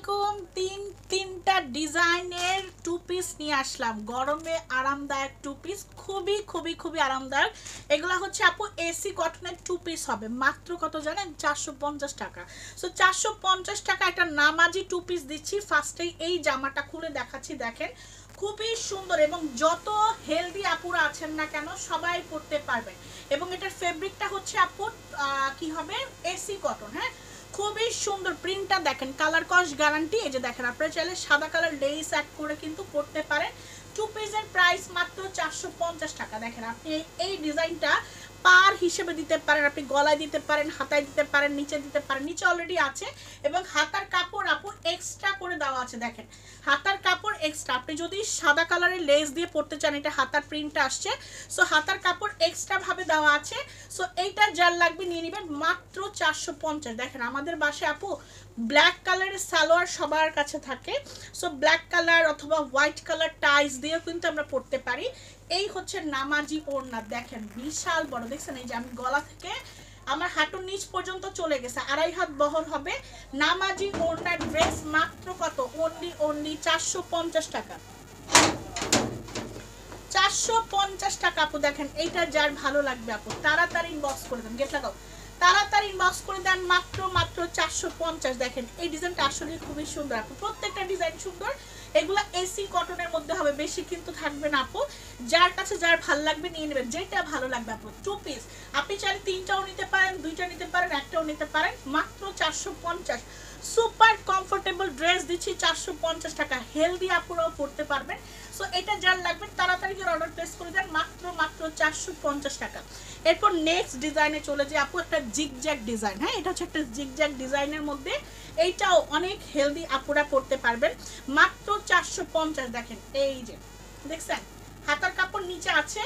আলাইকুম। তিনটা ডিজাইনের টু পিস নিয়ে আসলাম। গরমে আরামদায়ক টু পিস, খুবই খুবই খুবই আরামদায়ক। এগুলো হচ্ছে আপু এসি কটনের টু পিস হবে। মাত্র কত জানেন? 450 টাকা। সো 450 টাকা একটা নামাজি টু পিস দিচ্ছি। ফার্স্টেই এই জামাটা খুলে দেখাচ্ছি, দেখেন খুবই সুন্দর এবং যত হেলদি আপুরা আছেন না কেন সবাই পরতে পারবেন। এবং এটার ফেব্রিকটা হচ্ছে আপু কি হবে, এসি কটন। হ্যাঁ, খুবই সুন্দর প্রিন্টটা দেখেন, কালার কস গ্যারান্টি। এই যে দেখেন, আপনারা চাইলে সাদা কালার লেস অ্যাড করে কিন্তু পরতে পারেন। টু পিসের প্রাইস মাত্র 450 টাকা। দেখেন আপনি এই ডিজাইনটা পার হিসেবে দিতে পারেন, আপনি গলায় দিতে পারেন, হাতায় দিতে পারেন, নিচে দিতে পারেন। নিচে অলরেডি আছে এবং হাতার কাপড় আপু এক্সট্রা করে দেওয়া আছে। দেখেন হাতার কাপড় এক্সট্রা, আপনি যদি সাদা কালারের লেস দিয়ে পরতে চান, এটা হাতার প্রিন্টটা আসছে, সো হাতার কাপড় এক্সট্রা ভাবে দেওয়া আছে। সো এইটার যার লাগবে নিয়ে নেবেন মাত্র 450। দেখেন আমাদের বাসায় আপু ব্ল্যাক কালারের সালোয়ার সবার কাছে থাকে, সো ব্ল্যাক কালার অথবা হোয়াইট কালার টাইস দিয়েও কিন্তু আমরা পরতে পারি। এই হচ্ছে নামাজি ওড়না, দেখেন বিশাল বড়, দেখছেন এই যে আমি গলা থেকে আমার হাঁটুর নিচ পর্যন্ত চলে গেছে, 2.5 হাত বহর হবে। নামাজি ওড়নার ড্রেস মাত্র কত? অনলি 450 টাকা। 450 টাকা আপু। দেখেন এইটা যার ভালো লাগবে আপু তাড়াতাড়ি ইনবক্স করে দেন, গেট লাগাও, তাড়াতাড়ি ইনবক্স করে দেন মাত্র 450। দেখেন এই ডিজাইনটা আসলে খুবই সুন্দর আপু, প্রত্যেকটা ডিজাইন সুন্দর। এগুলা এসি কটনের মধ্যে হবে, বেশি কিন্তু থাকবে না আপু। যার কাছে যার ভালো লাগবে নিয়ে নেবেন, যেটা ভালো লাগবে আপু। টু পিস আপনি চাইলে 3টাও নিতে পারেন, 2টা নিতে পারেন, 1টাও নিতে পারেন, মাত্র 450। সুপার কমফোর্টেবল ড্রেস দিচ্ছি 450 টাকা, হেলদি আপুরাও পরতে পারবেন। সো এটা যার লাগবে তাড়াতাড়ি করে অর্ডার প্লেস করে দেন মাত্র 450 টাকা। এরপর নেক্সট ডিজাইনে চলে যাই আপু, একটা জিগজ্যাগ ডিজাইন। হ্যাঁ, এটা হচ্ছে একটা জিগজ্যাগ ডিজাইনের মধ্যে, এইটাও অনেক হেলদি আপুরা পরতে পারবেন মাত্র 450। দেখেন এই যে দেখছেন হাতার কাপড় নিচে আছে,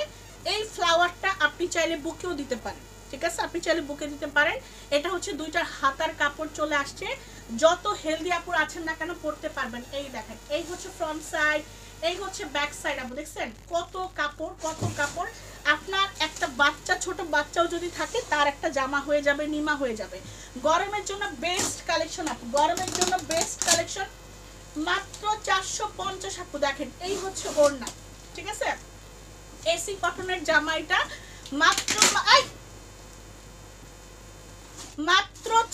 এই ফ্লাওয়ারটা আপনি চাইলে বুকেও দিতে পারেন, ঠিক আছে, আপনি চাইলে বুকে দিতে পারেন। এটা হচ্ছে দুইটার হাতার কাপড় চলে আসছে, যত হেলদি আপুর আছেন না কেন পরতে পারবেন। এই দেখেন এই হচ্ছে ফ্রন্ট সাইড, এই হচ্ছে ব্যাক সাইড আপু, দেখছেন কত কাপড় কত কাপড়। আপনার একটা বাচ্চা, ছোট বাচ্চাও যদি থাকে তার একটা জামা হয়ে যাবে, নিমা হয়ে যাবে। গরমের জন্য বেস্ট কালেকশন আপু, গরমের জন্য বেস্ট কালেকশন মাত্র 450 আপু। দেখেন এই হচ্ছে ওড়না, ঠিক আছে, এসি কটনের জামা, এটা মাত্র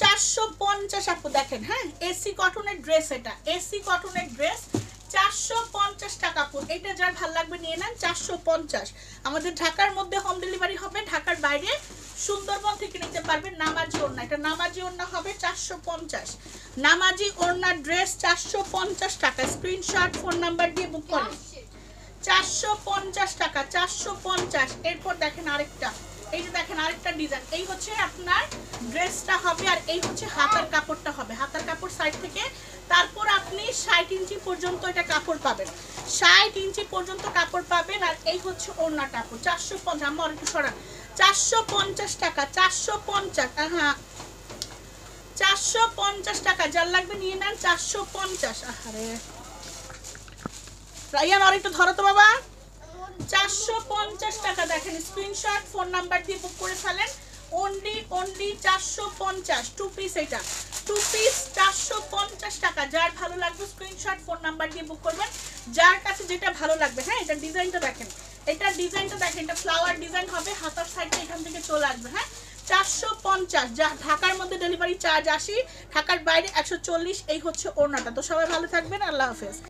450 আপু। দেখেন হ্যাঁ, এসি কটনের ড্রেস, এটা এসি কটনের ড্রেস 450 টাকা আপু। এটা যার ভালো লাগবে নিয়ে নেন 450। আমাদের ঢাকার মধ্যে হোম ডেলিভারি হবে, ঢাকার বাইরে সুন্দরবন থেকে নিতে পারবেন। নামাজি ওড়না, এটা নামাজি ওড়না হবে 450। নামাজি ওড়নার ড্রেস 450 টাকা। স্ক্রিনশট ফোন নাম্বার দিয়ে বুক করেন। 450 টাকা, 450। এরপর দেখেন আরেকটা, এই যে দেখেন আরেকটা ডিজাইন, এই হচ্ছে আপনার ড্রেসটা হবে আর এই হচ্ছে হাতার কাপড়টা হবে। হাতার কাপড় সাইড থেকে, তারপর আপনি 60 ইঞ্চি পর্যন্ত এটা কাপড় পাবেন, 60 ইঞ্চি পর্যন্ত কাপড় পাবেন। আর এই হচ্ছে ওড়নাটা আপু 450। আমার একটু সরান, 450 টাকা, 450। হ্যাঁ 450 টাকা, যার লাগবে নিয়ে নেন 450। আরে রাইয়ান আর একটু ধরো তো বাবা। 450 টাকা। দেখেন স্ক্রিনশট ফোন নাম্বার দিয়ে বুক করে ফেলেন। অনলি 450 টু পিস, এটা টু পিস 450 টাকা। যার ভালো লাগবে স্ক্রিনশট ফোন নাম্বার দিয়ে বুক করবেন, যার কাছে যেটা ভালো লাগবে। হ্যাঁ, এটা ডিজাইনটা দেখেন, এটা ডিজাইনটা দেখেন, এটা ফ্লাওয়ার ডিজাইন হবে, হাতার সাইডে এখান থেকে চলে আসবে। হ্যাঁ 450, যা ঢাকার মধ্যে ডেলিভারি চার্জ 80, ঢাকার বাইরে 140। এই হচ্ছে ওড়নাটা। তো সবাই ভালো থাকবেন, আল্লাহ হাফেজ।